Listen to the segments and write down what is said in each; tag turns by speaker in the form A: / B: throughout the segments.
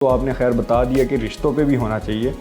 A: تو آپ نے خیر بتا دیا کہ رشتوں پہ بھی ہونا چاہیے،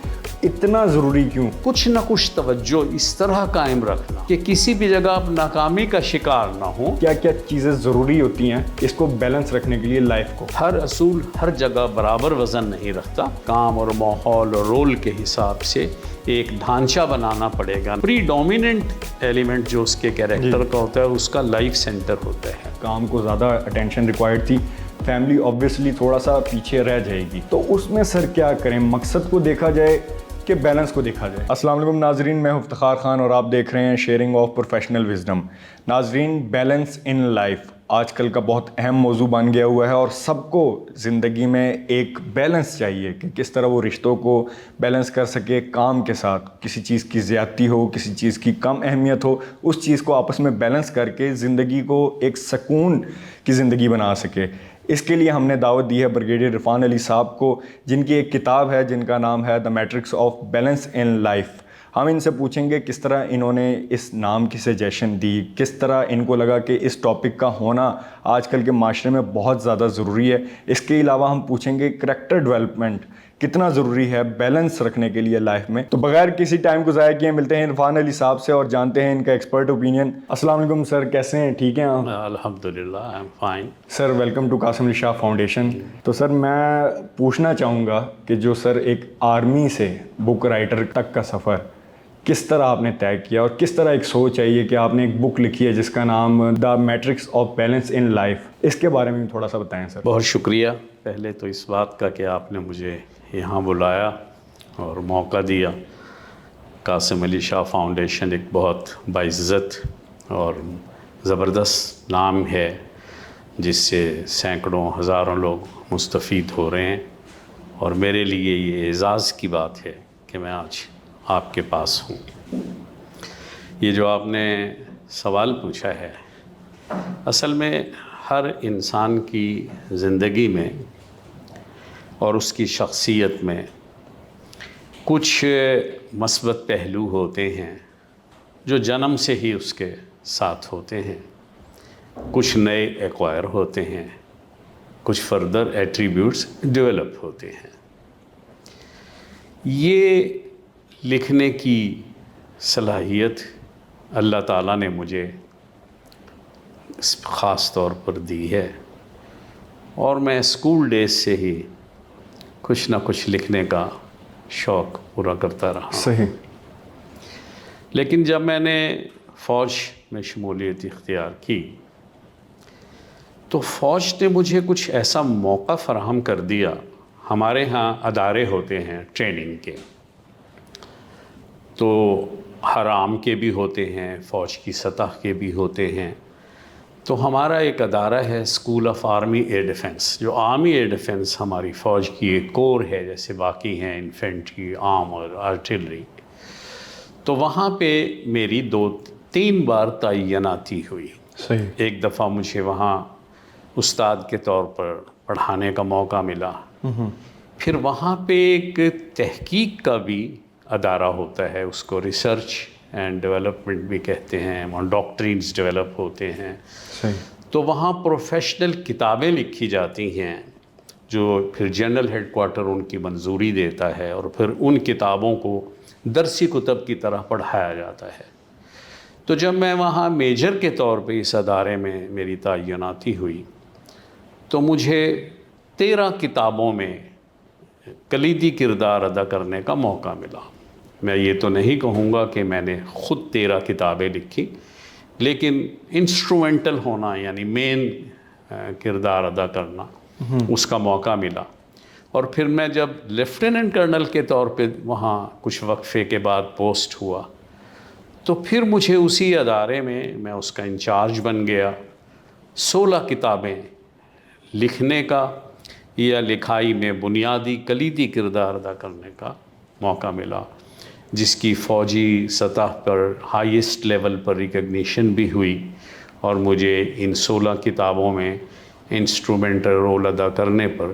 A: اتنا ضروری کیوں؟
B: کچھ نہ کچھ توجہ اس طرح قائم رکھنا کہ کسی بھی جگہ آپ ناکامی کا شکار نہ ہوں۔
A: کیا کیا چیزیں ضروری ہوتی ہیں اس کو بیلنس رکھنے کے لیے لائف کو؟
B: ہر اصول ہر جگہ برابر وزن نہیں رکھتا، کام اور ماحول اور رول کے حساب سے ایک ڈھانچہ بنانا پڑے گا۔ پری ڈومیننٹ ایلیمنٹ جو اس کے کیریکٹر کا ہوتا ہے اس کا لائف سینٹر ہوتا ہے۔
A: کام کو زیادہ اٹینشن ریکوائرڈ تھی، فیملی آبویسلی تھوڑا سا پیچھے رہ جائے گی، تو اس میں سر کیا کریں؟ مقصد کو دیکھا جائے کہ بیلنس کو دیکھا جائے؟ السلام علیکم ناظرین، میں ہوں افتخار خان اور آپ دیکھ رہے ہیں شیئرنگ آف پروفیشنل وزڈم۔ ناظرین، بیلنس ان لائف آج کل کا بہت اہم موضوع بن گیا ہوا ہے، اور سب کو زندگی میں ایک بیلنس چاہیے کہ کس طرح وہ رشتوں کو بیلنس کر سکے کام کے ساتھ۔ کسی چیز کی زیادتی ہو، کسی چیز کی کم اہمیت ہو، اس چیز کو آپس میں بیلنس کر کے زندگی کو ایک سکون کی زندگی بنا سکے۔ اس کے لیے ہم نے دعوت دی ہے بریگیڈیئر عرفان علی صاحب کو، جن کی ایک کتاب ہے جن کا نام ہے دا matrix of balance in life. ہم ان سے پوچھیں گے کس طرح انہوں نے اس نام کی سجیشن دی، کس طرح ان کو لگا کہ اس ٹاپک کا ہونا آج کل کے معاشرے میں بہت زیادہ ضروری ہے۔ اس کے علاوہ ہم پوچھیں گے کریکٹر ڈیولپمنٹ کتنا ضروری ہے بیلنس رکھنے کے لیے لائف میں۔ تو بغیر کسی ٹائم کو ضائع کیے ملتے ہیں عرفان علی صاحب سے اور جانتے ہیں ان کا ایکسپرٹ اوپینین۔ السلام علیکم سر، کیسے ہیں؟ ٹھیک ہیں آپ؟
B: الحمدللہ، I am fine.
A: Sir welcome to Qasim Ali Shah foundation. تو سر میں پوچھنا چاہوں گا کہ جو سر ایک آرمی سے بک رائٹر تک کا سفر کس طرح آپ نے طے کیا، اور کس طرح ایک سوچ آئی ہے کہ آپ نے ایک بک لکھی ہے جس کا نام the matrix of balance in life, اس کے بارے میں تھوڑا سا بتائیں سر۔
B: بہت شکریہ پہلے تو اس بات کا کہ آپ نے مجھے یہاں بلایا اور موقع دیا۔ قاسم علی شاہ فاؤنڈیشن ایک بہت باعزت اور زبردست نام ہے جس سے سینکڑوں ہزاروں لوگ مستفید ہو رہے ہیں، اور میرے لیے یہ اعزاز کی بات ہے کہ میں آج آپ کے پاس ہوں۔ یہ جو آپ نے سوال پوچھا ہے، اصل میں ہر انسان کی زندگی میں اور اس کی شخصیت میں کچھ مثبت پہلو ہوتے ہیں جو جنم سے ہی اس کے ساتھ ہوتے ہیں، کچھ نئے ایکوائر ہوتے ہیں، کچھ فردر ایٹریبیوٹس ڈیولپ ہوتے ہیں۔ یہ لکھنے کی صلاحیت اللہ تعالیٰ نے مجھے خاص طور پر دی ہے، اور میں اسکول ڈیز سے ہی کچھ نہ کچھ لکھنے کا شوق پورا کرتا رہا۔
A: صحیح۔
B: لیکن جب میں نے فوج میں شمولیت اختیار کی تو فوج نے مجھے کچھ ایسا موقع فراہم کر دیا۔ ہمارے ہاں ادارے ہوتے ہیں ٹریننگ کے، تو ہر عام کے بھی ہوتے ہیں، فوج کی سطح کے بھی ہوتے ہیں۔ تو ہمارا ایک ادارہ ہے school of army air defence, جو آرمی ایئر ڈیفنس ہماری فوج کی ایک کور ہے، جیسے باقی ہیں انفینٹری، آرم اور آرٹلری۔ تو وہاں پہ میری 2-3 بار تعیناتی ہوئی۔
A: صحیح۔
B: ایک دفعہ مجھے وہاں استاد کے طور پر پڑھانے کا موقع ملا۔ پھر وہاں پہ ایک تحقیق کا بھی ادارہ ہوتا ہے، اس کو ریسرچ اینڈ ڈیولپمنٹ بھی کہتے ہیں، وہاں ڈاکٹرینز ڈیولپ ہوتے ہیں۔
A: صحیح۔
B: تو وہاں پروفیشنل کتابیں لکھی جاتی ہیں جو پھر جنرل ہیڈ کوارٹر ان کی منظوری دیتا ہے، اور پھر ان کتابوں کو درسی کتب کی طرح پڑھایا جاتا ہے۔ تو جب میں وہاں میجر کے طور پہ اس ادارے میں میری تعیناتی ہوئی تو مجھے 13 کتابوں میں کلیدی کردار ادا کرنے کا موقع ملا۔ میں یہ تو نہیں کہوں گا کہ میں نے خود 13 کتابیں لکھی، لیکن انسٹرومنٹل ہونا یعنی مین کردار ادا کرنا، اس کا موقع ملا۔ اور پھر میں جب لیفٹیننٹ کرنل کے طور پہ وہاں کچھ وقفے کے بعد پوسٹ ہوا تو پھر مجھے اسی ادارے میں اس کا انچارج بن گیا۔ 16 کتابیں لکھنے کا یا لکھائی میں بنیادی کلیدی کردار ادا کرنے کا موقع ملا، جس کی فوجی سطح پر ہائیسٹ لیول پر ریکگنیشن بھی ہوئی، اور مجھے ان 16 کتابوں میں انسٹرومنٹل رول ادا کرنے پر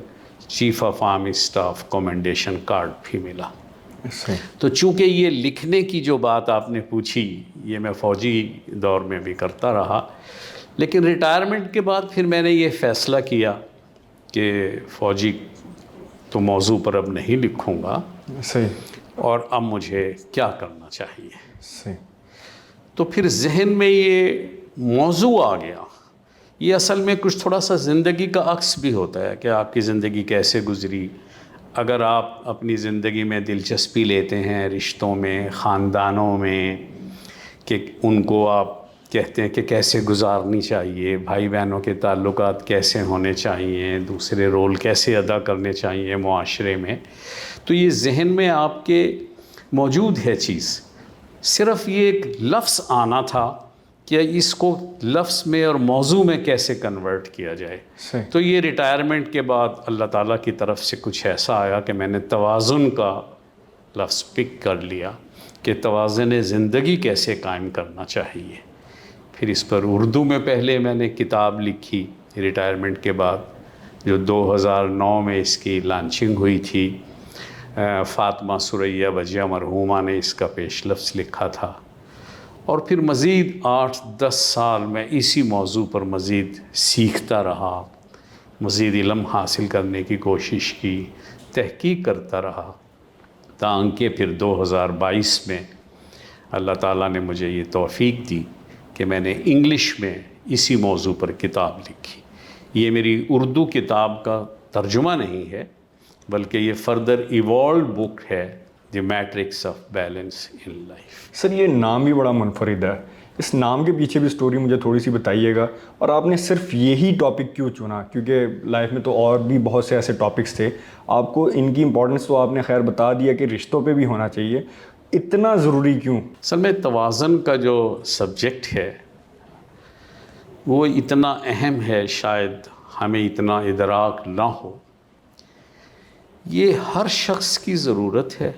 B: chief of army staff commendation card بھی ملا۔ تو چونکہ یہ لکھنے کی جو بات آپ نے پوچھی، یہ میں فوجی دور میں بھی کرتا رہا، لیکن ریٹائرمنٹ کے بعد پھر میں نے یہ فیصلہ کیا کہ فوجی تو موضوع پر اب نہیں لکھوں گا
A: صحیح
B: اور اب مجھے کیا کرنا چاہیے.
A: صحیح.
B: تو پھر ذہن میں یہ موضوع آ گیا. یہ اصل میں کچھ تھوڑا سا زندگی کا عکس بھی ہوتا ہے کہ آپ کی زندگی کیسے گزری. اگر آپ اپنی زندگی میں دلچسپی لیتے ہیں رشتوں میں، خاندانوں میں، کہ ان کو آپ کہتے ہیں کہ کیسے گزارنی چاہیے، بھائی بہنوں کے تعلقات کیسے ہونے چاہیے، دوسرے رول کیسے ادا کرنے چاہیے معاشرے میں، تو یہ ذہن میں آپ کے موجود ہے چیز. صرف یہ ایک لفظ آنا تھا کہ اس کو لفظ میں اور موضوع میں کیسے کنورٹ کیا جائے.
A: صحیح.
B: تو یہ ریٹائرمنٹ کے بعد اللہ تعالیٰ کی طرف سے کچھ ایسا آیا کہ میں نے توازن کا لفظ پک کر لیا کہ توازن زندگی کیسے قائم کرنا چاہیے. پھر اس پر اردو میں پہلے میں نے کتاب لکھی ریٹائرمنٹ کے بعد، جو 2009 میں اس کی لانچنگ ہوئی تھی. فاطمہ ثریا بجیہ مرحومہ نے اس کا پیش لفظ لکھا تھا. اور پھر مزید 8-10 سال میں اسی موضوع پر مزید سیکھتا رہا، مزید علم حاصل کرنے کی کوشش کی، تحقیق کرتا رہا، تاکہ پھر 2022 میں اللہ تعالیٰ نے مجھے یہ توفیق دی کہ میں نے انگلش میں اسی موضوع پر کتاب لکھی. یہ میری اردو کتاب کا ترجمہ نہیں ہے، بلکہ یہ فردر ایوالوڈ بک ہے، the matrix of balance in life.
A: Sir یہ نام بھی بڑا منفرد ہے، اس نام کے پیچھے بھی سٹوری مجھے تھوڑی سی بتائیے گا. اور آپ نے صرف یہی ٹاپک کیوں چنا؟ کیونکہ لائف میں تو اور بھی بہت سے ایسے ٹاپکس تھے. آپ کو ان کی امپورٹنس تو آپ نے خیر بتا دیا کہ رشتوں پہ بھی ہونا چاہیے، اتنا ضروری کیوں؟
B: اصل میں توازن کا جو سبجیکٹ ہے وہ اتنا اہم ہے، شاید ہمیں اتنا ادراک نہ ہو. یہ ہر شخص کی ضرورت ہے،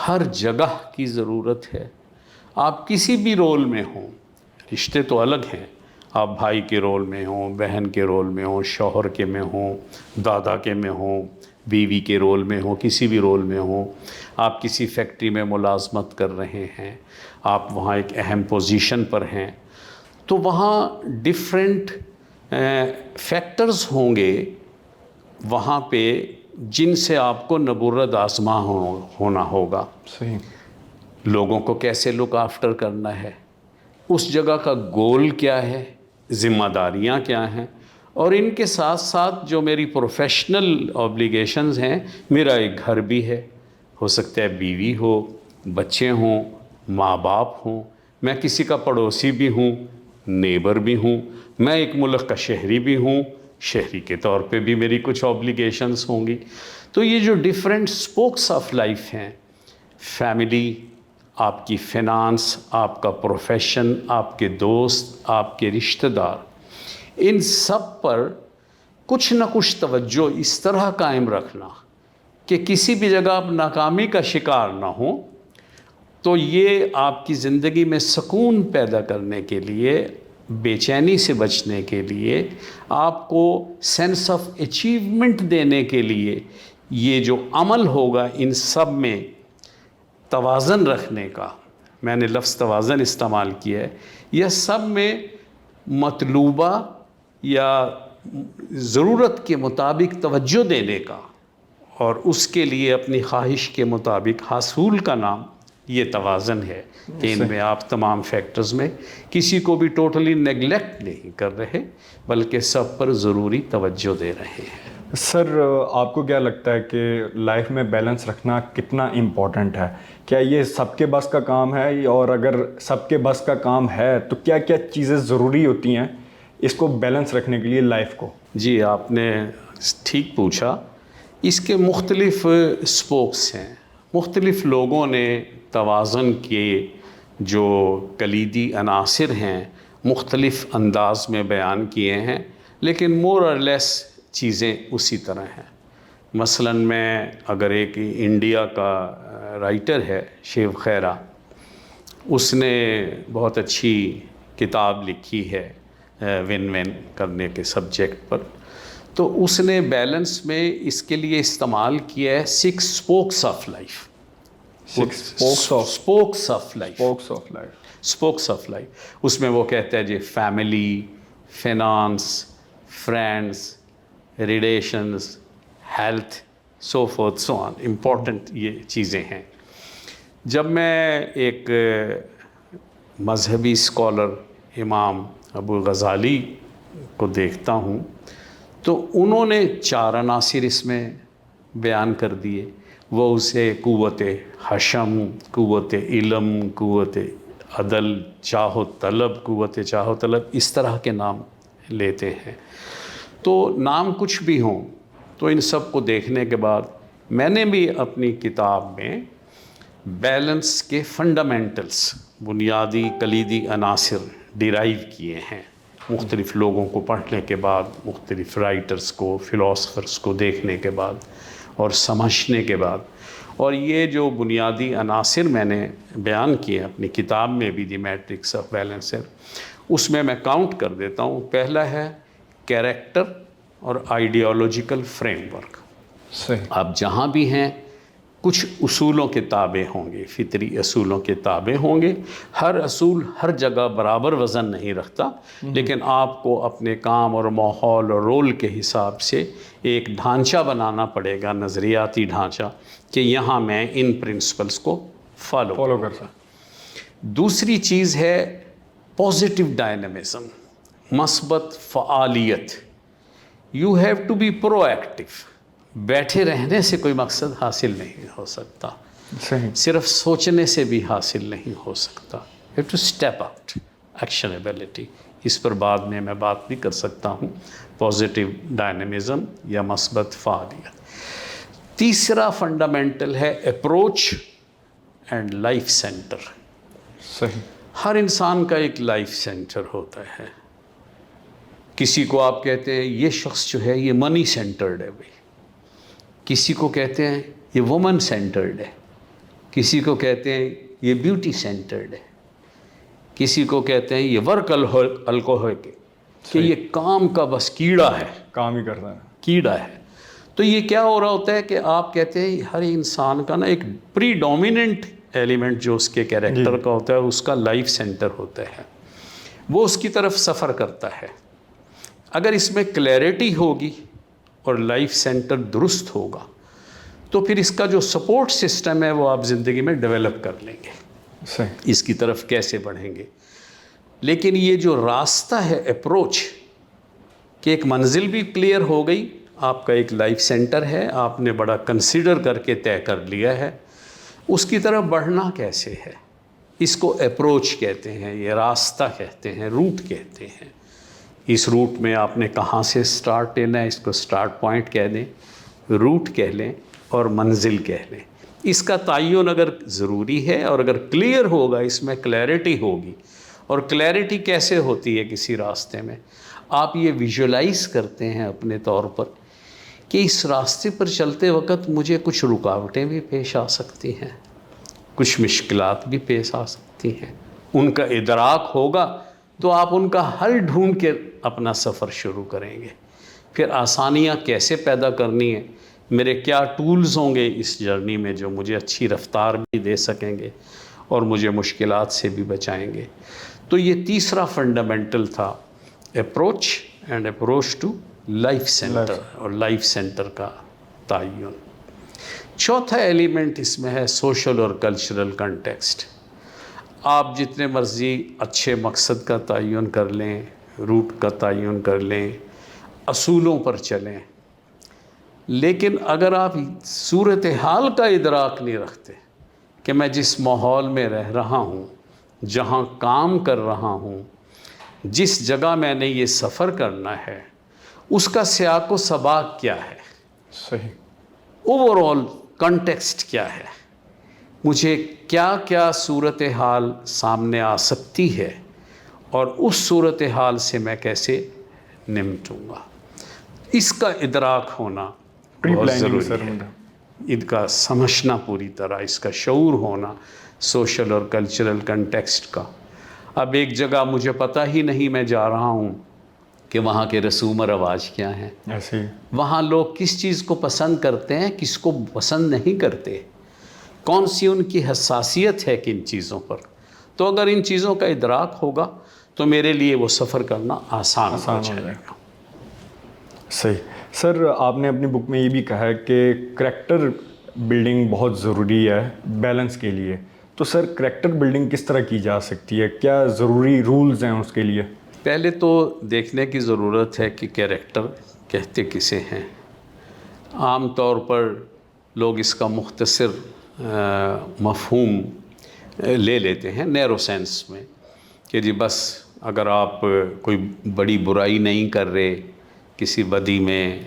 B: ہر جگہ کی ضرورت ہے. آپ کسی بھی رول میں ہوں، رشتے تو الگ ہیں، آپ بھائی کے رول میں ہوں، بہن کے رول میں ہوں، شوہر کے میں ہوں، دادا کے میں ہوں، بیوی کے رول میں ہوں، کسی بھی رول میں ہوں. آپ کسی فیکٹری میں ملازمت کر رہے ہیں، آپ وہاں ایک اہم پوزیشن پر ہیں، تو وہاں ڈیفرنٹ فیکٹرز ہوں گے وہاں پہ جن سے آپ کو نبرد آزما ہونا ہوگا.
A: صحیح.
B: لوگوں کو کیسے لک آفٹر کرنا ہے، اس جگہ کا گول کیا ہے، ذمہ داریاں کیا ہیں، اور ان کے ساتھ ساتھ جو میری پروفیشنل اوبلیگیشنز ہیں. میرا ایک گھر بھی ہے، ہو سکتا ہے بیوی ہو، بچے ہوں، ماں باپ ہوں، میں کسی کا پڑوسی بھی ہوں، نیبر بھی ہوں، میں ایک ملک کا شہری بھی ہوں، شہری کے طور پہ بھی میری کچھ اوبلیگیشنز ہوں گی. تو یہ جو ڈیفرنٹ سپوکس آف لائف ہیں، فیملی، آپ کی فینانس، آپ کا پروفیشن، آپ کے دوست، آپ کے رشتہ دار، ان سب پر کچھ نہ کچھ توجہ اس طرح قائم رکھنا کہ کسی بھی جگہ آپ ناکامی کا شکار نہ ہوں. تو یہ آپ کی زندگی میں سکون پیدا کرنے کے لیے، بے چینی سے بچنے کے لیے، آپ کو سینس آف اچیومنٹ دینے کے لیے، یہ جو عمل ہوگا ان سب میں توازن رکھنے کا، میں نے لفظ توازن استعمال کیا ہے، یہ سب میں مطلوبہ یا ضرورت کے مطابق توجہ دینے کا، اور اس کے لیے اپنی خواہش کے مطابق حصول کا نام یہ توازن ہے کہ ان میں آپ تمام فیکٹرز میں کسی کو بھی ٹوٹلی نیگلیکٹ نہیں کر رہے، بلکہ سب پر ضروری توجہ دے رہے ہیں.
A: سر آپ کو کیا لگتا ہے کہ لائف میں بیلنس رکھنا کتنا امپورٹنٹ ہے؟ کیا یہ سب کے بس کا کام ہے؟ اور اگر سب کے بس کا کام ہے تو کیا کیا چیزیں ضروری ہوتی ہیں اس کو بیلنس رکھنے کے لیے لائف کو؟
B: جی آپ نے ٹھیک پوچھا. اس کے مختلف سپوکس ہیں. مختلف لوگوں نے توازن کے جو کلیدی عناصر ہیں مختلف انداز میں بیان کیے ہیں، لیکن مور اور لیس چیزیں اسی طرح ہیں. مثلا میں اگر ایک انڈیا کا رائٹر ہے شیو خیرا، اس نے بہت اچھی کتاب لکھی ہے ون ون کرنے کے سبجیکٹ پر. تو اس نے بیلنس میں اس کے لیے استعمال کیا ہے 6 spokes of life. Spokes of life. اس میں وہ کہتا ہے جی family, finance, friends, relations, health, so forth so on, important یہ چیزیں ہیں. جب میں ایک مذہبی اسکالر امام ابو غزالی کو دیکھتا ہوں تو انہوں نے 4 عناصر اس میں بیان کر دیے. وہ اسے قوت حشم، قوت علم، قوت عدل، چاہو طلب، قوت چاہو طلب، اس طرح کے نام لیتے ہیں. تو نام کچھ بھی ہوں، تو ان سب کو دیکھنے کے بعد میں نے بھی اپنی کتاب میں بیلنس کے فنڈامنٹلز، بنیادی کلیدی عناصر ڈیرائیو کیے ہیں مختلف لوگوں کو پڑھنے کے بعد، مختلف رائٹرز کو، فلاسفرز کو دیکھنے کے بعد اور سمجھنے کے بعد. اور یہ جو بنیادی عناصر میں نے بیان کیے اپنی کتاب میں بھی، دی میٹرکس آف بیلنس، اس میں میں کاؤنٹ کر دیتا ہوں. پہلا ہے کیریکٹر اور آئیڈیالوجیکل فریم ورک.
A: صحیح.
B: آپ جہاں بھی ہیں کچھ اصولوں کے تابع ہوں گے، فطری اصولوں کے تابع ہوں گے. ہر اصول ہر جگہ برابر وزن نہیں رکھتا، لیکن آپ کو اپنے کام اور ماحول اور رول کے حساب سے ایک ڈھانچہ بنانا پڑے گا، نظریاتی ڈھانچہ، کہ یہاں میں ان پرنسپلز کو فالو
A: کر سکتا.
B: دوسری چیز ہے پازیٹیو ڈائنامزم، مثبت فعالیت. You have to be proactive. بیٹھے رہنے سے کوئی مقصد حاصل نہیں ہو سکتا،
A: صحیح.
B: صرف سوچنے سے بھی حاصل نہیں ہو سکتا. You have to step out. Actionability, اس پر بعد میں بات بھی کر سکتا ہوں. پازیٹیو ڈائنامزم یا مثبت فعالیت. تیسرا فنڈامنٹل ہے اپروچ اینڈ لائف سینٹر.
A: صحیح.
B: ہر انسان کا ایک لائف سینٹر ہوتا ہے. کسی کو آپ کہتے ہیں یہ شخص جو ہے یہ منی سینٹرڈ ہے بھائی، کسی کو کہتے ہیں یہ وومن سینٹرڈ ہے، کسی کو کہتے ہیں یہ بیوٹی سینٹرڈ ہے، کسی کو کہتے ہیں یہ ورک الکوہولک، کہ یہ کام کا بس کیڑا ہے،
A: کام ہی کرتا ہے.
B: کیڑا ہے. تو یہ کیا ہو رہا ہوتا ہے کہ آپ کہتے ہیں ہر انسان کا نا ایک پری ڈومیننٹ ایلیمنٹ جو اس کے کیریکٹر کا ہوتا ہے، اس کا لائف سینٹر ہوتا ہے، وہ اس کی طرف سفر کرتا ہے. اگر اس میں کلیئرٹی ہوگی اور لائف سینٹر درست ہوگا تو پھر اس کا جو سپورٹ سسٹم ہے وہ آپ زندگی میں ڈیولپ کر لیں گے.
A: صحیح.
B: اس کی طرف کیسے بڑھیں گے. لیکن یہ جو راستہ ہے اپروچ، کہ ایک منزل بھی کلیئر ہو گئی، آپ کا ایک لائف سینٹر ہے، آپ نے بڑا کنسیڈر کر کے طے کر لیا ہے، اس کی طرف بڑھنا کیسے ہے، اس کو اپروچ کہتے ہیں، یہ راستہ کہتے ہیں، روٹ کہتے ہیں. اس روٹ میں آپ نے کہاں سے سٹارٹ لینا ہے، اس کو سٹارٹ پوائنٹ کہہ دیں، روٹ کہہ لیں اور منزل کہہ لیں. اس کا تعین اگر ضروری ہے اور اگر کلیئر ہوگا، اس میں کلیئرٹی ہوگی. اور کلیئرٹی کیسے ہوتی ہے کسی راستے میں؟ آپ یہ ویژولائز کرتے ہیں اپنے طور پر کہ اس راستے پر چلتے وقت مجھے کچھ رکاوٹیں بھی پیش آ سکتی ہیں، کچھ مشکلات بھی پیش آ سکتی ہیں. ان کا ادراک ہوگا تو آپ ان کا حل ڈھونڈ کے اپنا سفر شروع کریں گے. پھر آسانیاں کیسے پیدا کرنی ہیں، میرے کیا ٹولز ہوں گے اس جرنی میں جو مجھے اچھی رفتار بھی دے سکیں گے اور مجھے مشکلات سے بھی بچائیں گے. تو یہ تیسرا فنڈامنٹل تھا، approach and approach to life centre, اور لائف سینٹر کا تعین. چوتھا ایلیمنٹ اس میں ہے سوشل اور کلچرل کنٹیکسٹ. آپ جتنے مرضی اچھے مقصد کا تعین کر لیں، روٹ کا تعین کر لیں، اصولوں پر چلیں، لیکن اگر آپ صورتحال کا ادراک نہیں رکھتے کہ میں جس ماحول میں رہ رہا ہوں، جہاں کام کر رہا ہوں، جس جگہ میں نے یہ سفر کرنا ہے، اس کا سیاق و سباق کیا ہے،
A: صحیح.
B: اوورآل کنٹیکسٹ کیا ہے، مجھے کیا کیا صورتحال سامنے آ سکتی ہے اور اس صورتحال سے میں کیسے نمٹوں گا، اس کا ادراک ہونا بہت ضروری ہے. ان کا سمجھنا پوری طرح، اس کا شعور ہونا سوشل اور کلچرل کنٹیکسٹ کا. اب ایک جگہ مجھے پتہ ہی نہیں، میں جا رہا ہوں کہ وہاں کے رسوم و رواج کیا ہیں،
A: ایسے
B: وہاں لوگ کس چیز کو پسند کرتے ہیں، کس کو پسند نہیں کرتے، کون سی ان کی حساسیت ہے کن چیزوں پر. تو اگر ان چیزوں کا ادراک ہوگا تو میرے لیے وہ سفر کرنا آسان ہو جائے گا.
A: صحیح. سر آپ نے اپنی بک میں یہ بھی کہا ہے کہ کریکٹر بلڈنگ بہت ضروری ہے بیلنس کے لیے. تو سر کریکٹر بلڈنگ کس طرح کی جا سکتی ہے؟ کیا ضروری رولز ہیں اس کے لیے؟
B: پہلے تو دیکھنے کی ضرورت ہے کہ کیریکٹر کہتے کسے ہیں. عام طور پر لوگ اس کا مختصر مفہوم لے لیتے ہیں نیرو سینس میں کہ جی بس اگر آپ کوئی بڑی برائی نہیں کر رہے، کسی بدی میں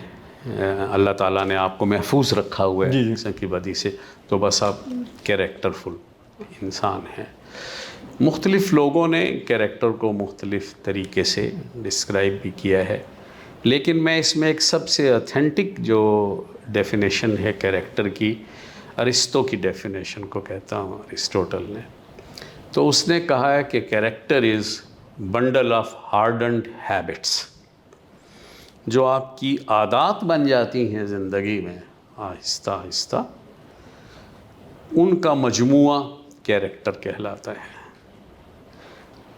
B: اللہ تعالیٰ نے آپ کو محفوظ رکھا ہوا ہے کسی کی بدی سے، تو بس آپ کیریکٹر فل انسان ہیں. مختلف لوگوں نے کیریکٹر کو مختلف طریقے سے ڈسکرائب بھی کیا ہے، لیکن میں اس میں ایک سب سے اتھینٹک جو ڈیفینیشن ہے کیریکٹر کی، ارسطو کی ڈیفینیشن کو کہتا ہوں، ارسطوٹل نے. تو اس نے کہا ہے کہ character is bundle of hardened habits. جو آپ کی عادات بن جاتی ہیں زندگی میں آہستہ آہستہ، ان کا مجموعہ کیریکٹر کہلاتا ہے.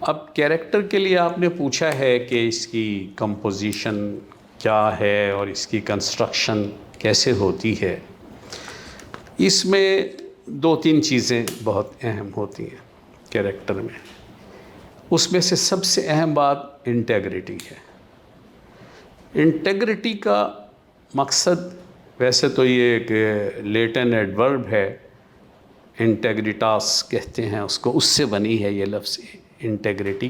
B: اب کیریکٹر کے لیے آپ نے پوچھا ہے کہ اس کی کمپوزیشن کیا ہے اور اس کی کنسٹرکشن کیسے ہوتی ہے. اس میں 2-3 چیزیں بہت اہم ہوتی ہیں کیریکٹر میں. اس میں سے سب سے اہم بات انٹیگریٹی ہے. انٹیگریٹی کا مقصد ویسے تو یہ ایک لیٹن ایڈورب ہے، انٹیگریٹاس کہتے ہیں اس کو، اس سے بنی ہے یہ لفظ انٹیگریٹی.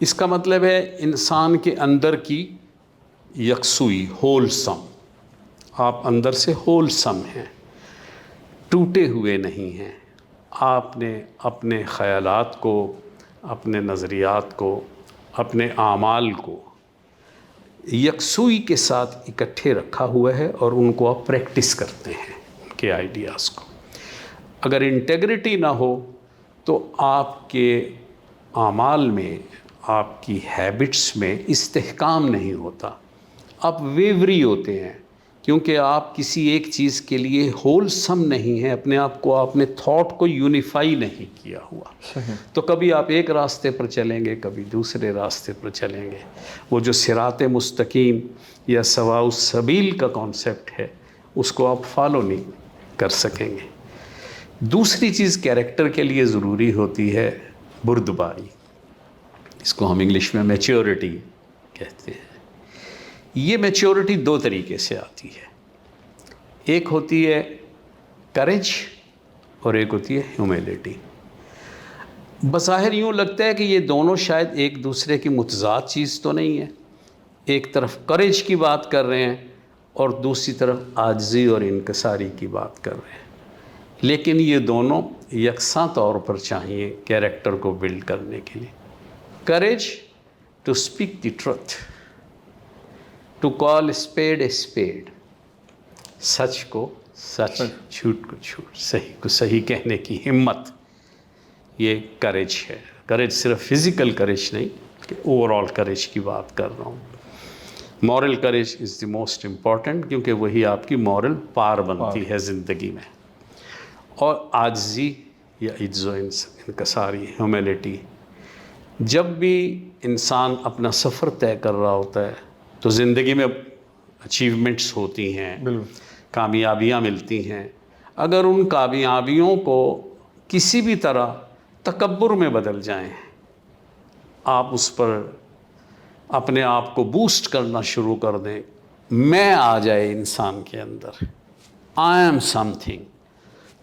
B: اس کا مطلب ہے انسان کے اندر کی یکسوئی، ہول سم. آپ اندر سے ہول سم ہیں، ٹوٹے ہوئے نہیں ہیں. آپ نے اپنے خیالات کو، اپنے نظریات کو، اپنے اعمال کو یکسوئی کے ساتھ اکٹھے رکھا ہوا ہے اور ان کو آپ پریکٹس کرتے ہیں، ان کے آئیڈیاز کو. اگر انٹیگریٹی نہ ہو تو آپ کے اعمال میں، آپ کی ہیبٹس میں استحکام نہیں ہوتا. آپ ویوری ہوتے ہیں کیونکہ آپ کسی ایک چیز کے لیے ہول سم نہیں ہیں. اپنے آپ کو، آپ نے تھاٹ کو یونیفائی نہیں کیا ہوا. تو کبھی آپ ایک راستے پر چلیں گے، کبھی دوسرے راستے پر چلیں گے. وہ جو صراط مستقیم یا سواء السبیل کا کانسیپٹ ہے، اس کو آپ فالو نہیں کر سکیں گے. دوسری چیز کیریکٹر کے لیے ضروری ہوتی ہے بردباری. اس کو ہم انگلش میں میچیورٹی کہتے ہیں. یہ میچیورٹی 2 طریقے سے آتی ہے. ایک ہوتی ہے کریج اور ایک ہوتی ہے ہیومیلٹی. بظاہر یوں لگتا ہے کہ یہ دونوں شاید ایک دوسرے کی متضاد چیز تو نہیں ہے. ایک طرف کریج کی بات کر رہے ہیں اور دوسری طرف عاجزی اور انکساری کی بات کر رہے ہیں، لیکن یہ دونوں یکساں طور پر چاہیے کیریکٹر کو بلڈ کرنے کے لیے. Courage to speak the truth, to call spade a spade. سچ کو سچ، جھوٹ کو جھوٹ، صحیح کو صحیح کہنے کی ہمت، یہ کریج ہے. کریج صرف فزیکل کریج نہیں کہ اوور آل کریج کی بات کر رہا ہوں. Moral courage is the most important کیونکہ وہی آپ کی مورل پار بنتی ہے زندگی میں. اور عاجزی یا عجز و انکساری، ہیومیلٹی. جب بھی انسان اپنا سفر طے کر رہا ہوتا ہے تو زندگی میں اچیومنٹس ہوتی ہیں، کامیابیاں ملتی ہیں. اگر ان کامیابیوں کو کسی بھی طرح تکبر میں بدل جائیں، آپ اس پر اپنے آپ کو بوسٹ کرنا شروع کر دیں، میں آ جائے انسان کے اندر، آئی ایم سم تھنگ،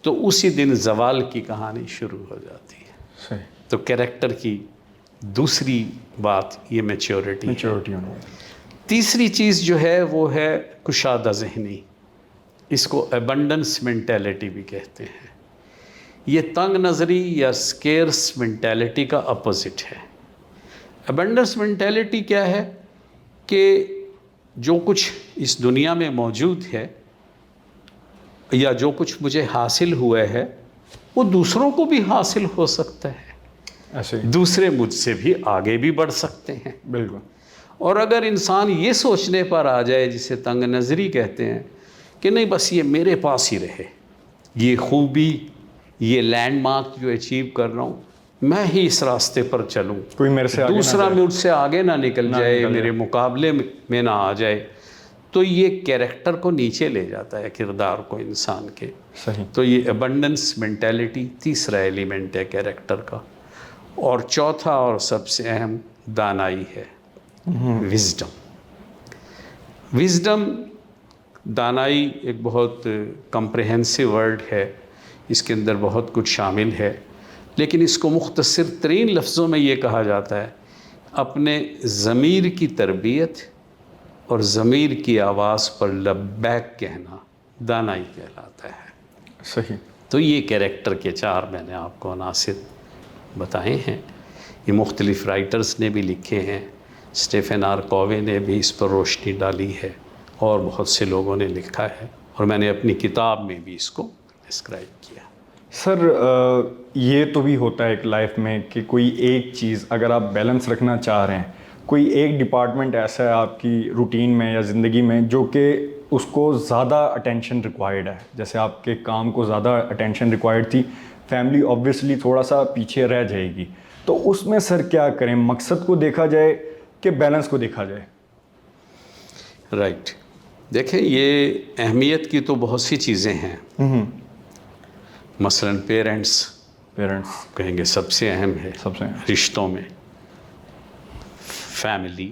B: تو اسی دن زوال کی کہانی شروع ہو جاتی ہے. تو کیریکٹر کی دوسری بات یہ میچیورٹی ہے. تیسری چیز جو ہے وہ ہے کشادہ ذہنی. اس کو ایبنڈنس مینٹیلٹی بھی کہتے ہیں. یہ تنگ نظری یا سکیرس مینٹیلٹی کا اپوزٹ ہے. ایبنڈنس مینٹیلٹی کیا ہے کہ جو کچھ اس دنیا میں موجود ہے یا جو کچھ مجھے حاصل ہوا ہے وہ دوسروں کو بھی حاصل ہو سکتا ہے. دوسرے مجھ سے بھی آگے بھی بڑھ سکتے ہیں.
A: بالکل.
B: اور اگر انسان یہ سوچنے پر آ جائے جسے تنگ نظری کہتے ہیں کہ نہیں بس یہ میرے پاس ہی رہے، یہ خوبی، یہ لینڈ مارک جو اچیو کر رہا ہوں میں ہی اس راستے پر چلوں،
A: کوئی میرے سے
B: دوسرا مجھ سے آگے نہ نکل جائے، میرے مقابلے میں نہ آ جائے، تو یہ کیریکٹر کو نیچے لے جاتا ہے، کردار کو انسان کے.
A: صحیح.
B: تو یہ ابنڈنس مینٹیلٹی تیسرا ایلیمنٹ ہے کیریکٹر کا. اور چوتھا اور سب سے اہم دانائی ہے، وزڈم. وزڈم، دانائی ایک بہت کمپریہنسو ورڈ ہے، اس کے اندر بہت کچھ شامل ہے، لیکن اس کو مختصر ترین لفظوں میں یہ کہا جاتا ہے: اپنے ضمیر کی تربیت اور ضمیر کی آواز پر لبیک کہنا دانائی کہلاتا ہے.
A: صحیح.
B: تو یہ کیریکٹر کے 4 میں نے آپ کو عناصر بتائے ہیں. یہ مختلف رائٹرز نے بھی لکھے ہیں، اسٹیفن آر کووے نے بھی اس پر روشنی ڈالی ہے، اور بہت سے لوگوں نے لکھا ہے، اور میں نے اپنی کتاب میں بھی اس کو ڈسکرائب کیا.
A: سر یہ تو بھی ہوتا ہے ایک لائف میں کہ کوئی ایک چیز اگر آپ بیلنس رکھنا چاہ رہے ہیں، کوئی ایک ڈپارٹمنٹ ایسا ہے آپ کی روٹین میں یا زندگی میں جو کہ اس کو زیادہ اٹینشن ریکوائرڈ ہے، جیسے آپ کے کام کو زیادہ اٹینشن ریکوائرڈ تھی، فیملی آبویسلی تھوڑا سا پیچھے رہ جائے گی، تو اس میں سر کیا کریں؟ مقصد کو دیکھا جائے کہ بیلنس کو دیکھا جائے؟
B: رائٹ. دیکھیں، یہ اہمیت کی تو بہت سی چیزیں ہیں. مثلاً پیرنٹس کہیں گے سب سے اہم ہے.
A: سب سے
B: رشتوں میں، فیملی،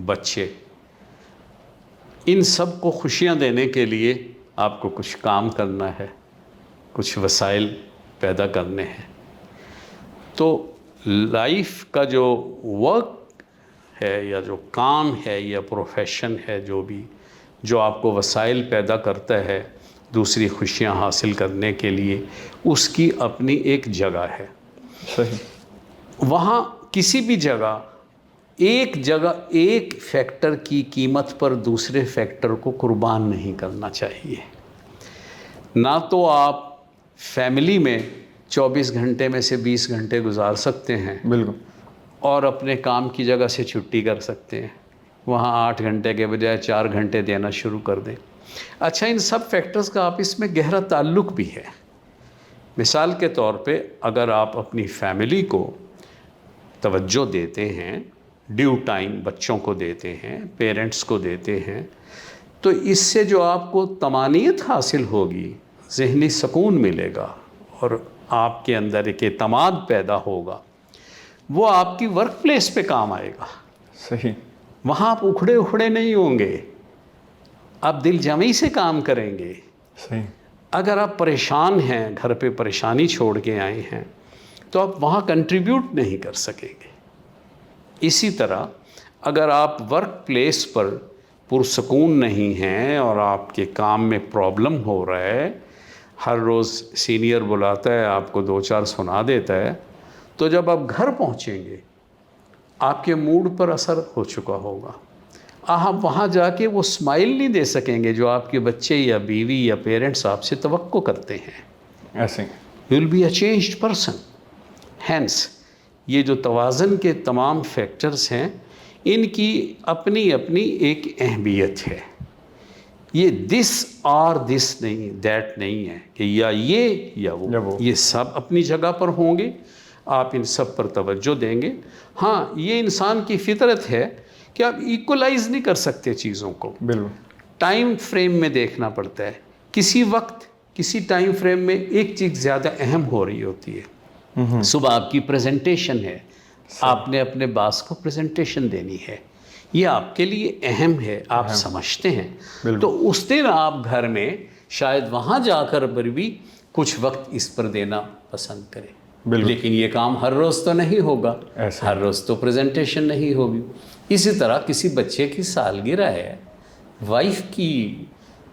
B: بچے، ان سب کو خوشیاں دینے کے لیے آپ کو کچھ کام کرنا ہے، کچھ وسائل پیدا کرنے ہیں. تو لائف کا جو ورک ہے یا جو کام ہے یا پروفیشن ہے، جو آپ کو وسائل پیدا کرتا ہے دوسری خوشیاں حاصل کرنے کے لیے، اس کی اپنی ایک جگہ ہے.
A: صحیح.
B: وہاں کسی بھی جگہ ایک فیکٹر کی قیمت پر دوسرے فیکٹر کو قربان نہیں کرنا چاہیے. نہ تو آپ فیملی میں 24 گھنٹے میں سے 20 گھنٹے گزار سکتے ہیں،
A: بالکل،
B: اور اپنے کام کی جگہ سے چھٹی کر سکتے ہیں، وہاں 8 گھنٹے کے بجائے 4 گھنٹے دینا شروع کر دیں. اچھا، ان سب فیکٹرز کا آپس میں گہرا تعلق بھی ہے. مثال کے طور پہ اگر آپ اپنی فیملی کو توجہ دیتے ہیں، ڈیو ٹائم بچوں کو دیتے ہیں، پیرنٹس کو دیتے ہیں، تو اس سے جو آپ کو طمانینت حاصل ہوگی، ذہنی سکون ملے گا، اور آپ کے اندر ایک اعتماد پیدا ہوگا، وہ آپ کی ورک پلیس پہ کام آئے گا.
A: صحیح.
B: وہاں آپ اکھڑے نہیں ہوں گے، آپ دل جمعی سے کام کریں گے.
A: صحیح.
B: اگر آپ پریشان ہیں، گھر پہ پریشانی چھوڑ کے آئے ہیں، تو آپ وہاں کنٹریبیوٹ نہیں کر سکیں گے. اسی طرح اگر آپ ورک پلیس پر پرسکون نہیں ہیں اور آپ کے کام میں پرابلم ہو رہا ہے، ہر روز سینئر بلاتا ہے، آپ کو 2-4 سنا دیتا ہے، تو جب آپ گھر پہنچیں گے آپ کے موڈ پر اثر ہو چکا ہوگا. آپ وہاں جا کے وہ اسمائل نہیں دے سکیں گے جو آپ کے بچے یا بیوی یا پیرنٹس آپ سے توقع کرتے ہیں.
A: ایسے
B: you will be a changed person. Hence یہ جو توازن کے تمام فیکٹرز ہیں، ان کی اپنی اپنی ایک اہمیت ہے. یہ دس اور دس نہیں، دیٹ نہیں ہے کہ یا یہ یا وہ. یہ سب اپنی جگہ پر ہوں گے، آپ ان سب پر توجہ دیں گے. ہاں، یہ انسان کی فطرت ہے کہ آپ ایکولائز نہیں کر سکتے چیزوں کو.
A: بالکل.
B: ٹائم فریم میں دیکھنا پڑتا ہے. کسی وقت کسی ٹائم فریم میں ایک چیز زیادہ اہم ہو رہی ہوتی ہے. صبح آپ کی پریزنٹیشن ہے، آپ نے اپنے باس کو پریزنٹیشن دینی ہے، یہ آپ کے لیے اہم ہے، آپ سمجھتے ہیں. تو اس دن آپ گھر میں شاید وہاں جا کر بھی کچھ وقت اس پر دینا پسند کریں. لیکن یہ کام ہر روز تو نہیں ہوگا، ہر روز تو پریزنٹیشن نہیں ہوگی. اسی طرح کسی بچے کی سالگرہ ہے، وائف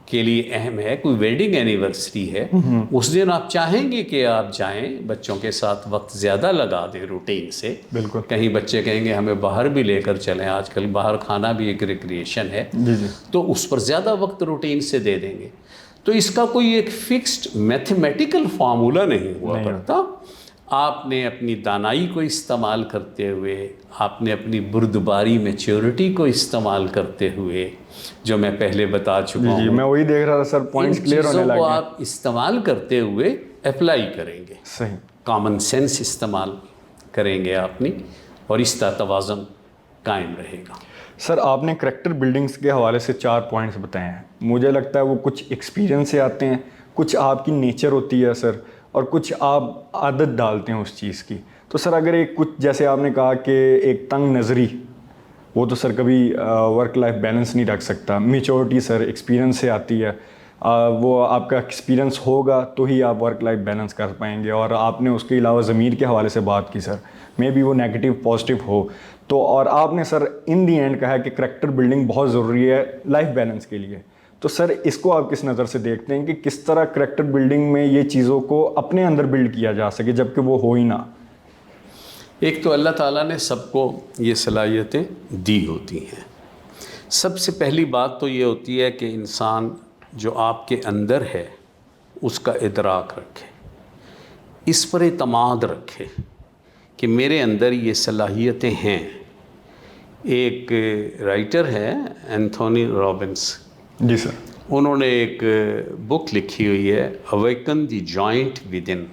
B: کے لیے اہم ہے، کوئی ویڈنگ اینیورسری ہے، اس دن آپ چاہیں گے کہ آپ جائیں، بچوں کے ساتھ وقت زیادہ لگا دیں روٹین سے.
A: بالکل.
B: کہیں بچے کہیں گے ہمیں باہر بھی لے کر چلیں، آج کل باہر کھانا بھی ایک ریکریشن ہے، تو اس پر زیادہ وقت روٹین سے دے دیں گے. تو اس کا کوئی ایک فکسڈ میتھمیٹیکل فارمولا نہیں ہوا کرتا. آپ نے اپنی دانائی کو استعمال کرتے ہوئے، آپ نے اپنی بردباری میچیورٹی کو استعمال کرتے ہوئے، جو میں پہلے بتا چکا ہوں،
A: میں وہی دیکھ رہا تھا سر، پوائنٹس کلیئر ہونے لگے.
B: کو آپ استعمال کرتے ہوئے اپلائی کریں گے.
A: صحیح.
B: کامن سینس استعمال کریں گے اپنی، اور اس کا توازن قائم رہے گا.
A: سر آپ نے کریکٹر بلڈنگس کے حوالے سے 4 پوائنٹس بتائے ہیں. مجھے لگتا ہے وہ کچھ ایکسپیرینس سے آتے ہیں, کچھ آپ کی نیچر ہوتی ہے سر, اور کچھ آپ عادت ڈالتے ہیں اس چیز کی. تو سر اگر ایک کچھ جیسے آپ نے کہا کہ ایک تنگ نظری, وہ تو سر کبھی ورک لائف بیلنس نہیں رکھ سکتا. میچورٹی سر ایکسپیرینس سے آتی ہے, وہ آپ کا ایکسپیرینس ہوگا تو ہی آپ ورک لائف بیلنس کر پائیں گے. اور آپ نے اس کے علاوہ ضمیر کے حوالے سے بات کی سر, مے بی وہ نیگیٹو پازیٹیو ہو تو, اور آپ نے سر ان دی اینڈ کہا کہ کریکٹر بلڈنگ بہت ضروری ہے لائف بیلنس کے لیے. تو سر اس کو آپ کس نظر سے دیکھتے ہیں کہ کس طرح کریکٹر بلڈنگ میں یہ چیزوں کو اپنے اندر بلڈ کیا جا سکے جب کہ وہ ہو ہی نہ؟
B: ایک تو اللہ تعالیٰ نے سب کو یہ صلاحیتیں دی ہوتی ہیں. سب سے پہلی بات تو یہ ہوتی ہے کہ انسان جو آپ کے اندر ہے اس کا ادراک رکھے, اس پر اعتماد رکھے کہ میرے اندر یہ صلاحیتیں ہیں. ایک رائٹر ہے اینتھونی رابنس,
A: جی سر,
B: انہوں نے ایک بک لکھی ہوئی ہے اویکن دی جوائنٹ ود ان,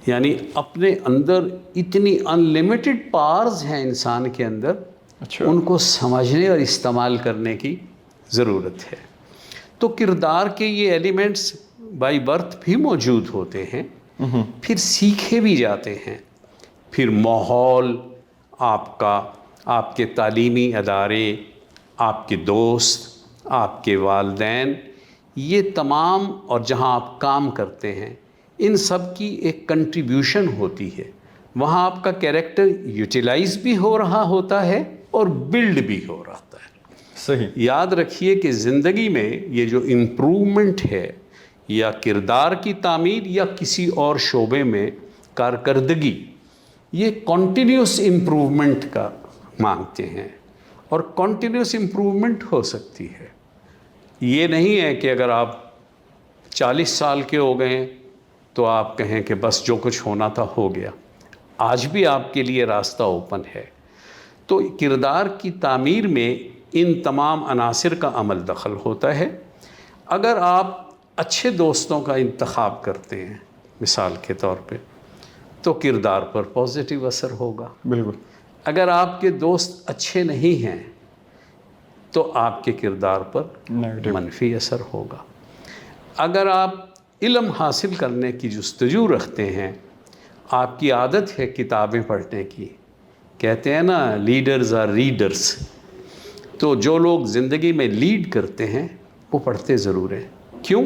B: یعنی اپنے اندر اتنی ان لمیٹڈ پاورز ہیں انسان کے اندر,
A: اچھا,
B: ان کو سمجھنے اور استعمال کرنے کی ضرورت ہے. تو کردار کے یہ ایلیمنٹس بائی برتھ بھی موجود ہوتے ہیں, پھر سیکھے بھی جاتے ہیں. پھر ماحول آپ کا, آپ کے تعلیمی ادارے, آپ کے دوست, آپ کے والدین, یہ تمام, اور جہاں آپ کام کرتے ہیں, ان سب کی ایک کنٹریبیوشن ہوتی ہے. وہاں آپ کا کیریکٹر یوٹیلائز بھی ہو رہا ہوتا ہے اور بلڈ بھی ہو رہا ہے.
A: صحیح.
B: یاد رکھیے کہ زندگی میں یہ جو امپرومنٹ ہے, یا کردار کی تعمیر یا کسی اور شعبے میں کارکردگی, یہ کنٹینیوس امپرومنٹ کا مانگتے ہیں, اور کنٹینیوس امپرومنٹ ہو سکتی ہے. یہ نہیں ہے کہ اگر آپ 40 سال کے ہو گئے تو آپ کہیں کہ بس جو کچھ ہونا تھا ہو گیا. آج بھی آپ کے لیے راستہ اوپن ہے. تو کردار کی تعمیر میں ان تمام عناصر کا عمل دخل ہوتا ہے. اگر آپ اچھے دوستوں کا انتخاب کرتے ہیں مثال کے طور پہ, تو کردار پر پازیٹیو اثر ہوگا.
A: بالکل.
B: اگر آپ کے دوست اچھے نہیں ہیں تو آپ کے کردار پر منفی اثر ہوگا. اگر آپ علم حاصل کرنے کی جستجو رکھتے ہیں, آپ کی عادت ہے کتابیں پڑھنے کی, کہتے ہیں نا لیڈرز آر ریڈرز, تو جو لوگ زندگی میں لیڈ کرتے ہیں وہ پڑھتے ضرور ہیں. کیوں؟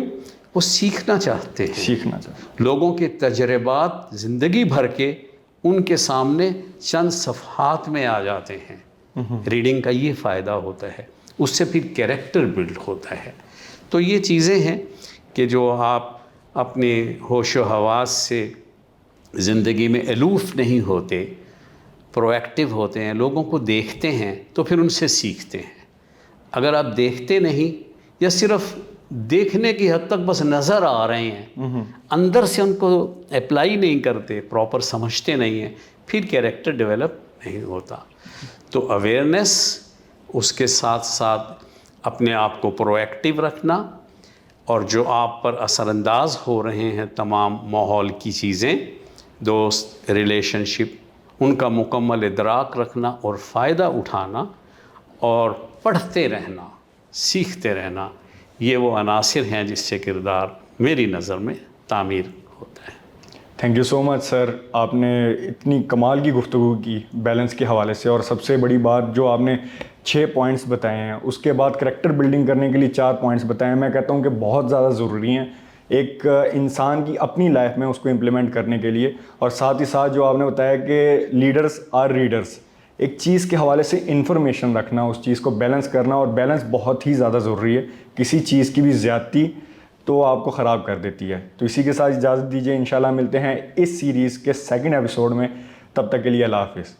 B: وہ سیکھنا چاہتے ہیں.
A: سیکھنا چاہتے.
B: لوگوں کے تجربات زندگی بھر کے ان کے سامنے چند صفحات میں آ جاتے ہیں. ریڈنگ کا یہ فائدہ ہوتا ہے, اس سے پھر کیریکٹر بلڈ ہوتا ہے. تو یہ چیزیں ہیں کہ جو آپ اپنے ہوش و حواس سے زندگی میں الوف نہیں ہوتے, پرو ایکٹیو ہوتے ہیں, لوگوں کو دیکھتے ہیں تو پھر ان سے سیکھتے ہیں. اگر آپ دیکھتے نہیں یا صرف دیکھنے کی حد تک بس نظر آ رہے ہیں, اندر سے ان کو اپلائی نہیں کرتے, پراپر سمجھتے نہیں ہیں, پھر کیریکٹر ڈیولپ نہیں ہوتا. تو اویئرنیس, اس کے ساتھ ساتھ اپنے آپ کو پرو ایکٹیو رکھنا, اور جو آپ پر اثر انداز ہو رہے ہیں تمام ماحول کی چیزیں, دوست, ریلیشن شپ, ان کا مکمل ادراک رکھنا اور فائدہ اٹھانا, اور پڑھتے رہنا, سیکھتے رہنا, یہ وہ عناصر ہیں جس سے کردار میری نظر میں تعمیر ہوتا ہے.
A: تھینک یو سو مچ سر, آپ نے اتنی کمال کی گفتگو کی بیلنس کے حوالے سے, اور سب سے بڑی بات جو آپ نے 6 پوائنٹس بتائے ہیں, اس کے بعد کریکٹر بلڈنگ کرنے کے لیے 4 پوائنٹس بتائے ہیں, میں کہتا ہوں کہ بہت زیادہ ضروری ہیں ایک انسان کی اپنی لائف میں اس کو امپلیمنٹ کرنے کے لیے. اور ساتھ ہی ساتھ جو آپ نے بتایا کہ لیڈرز آر ریڈرز, ایک چیز کے حوالے سے انفارمیشن رکھنا, اس چیز کو بیلنس کرنا, اور بیلنس بہت ہی زیادہ ضروری ہے. کسی چیز کی بھی زیادتی تو آپ کو خراب کر دیتی ہے. تو اسی کے ساتھ اجازت دیجیے, انشاءاللہ ملتے ہیں اس سیریز کے 2nd ایپیسوڈ میں. تب تک کے لیے اللہ حافظ.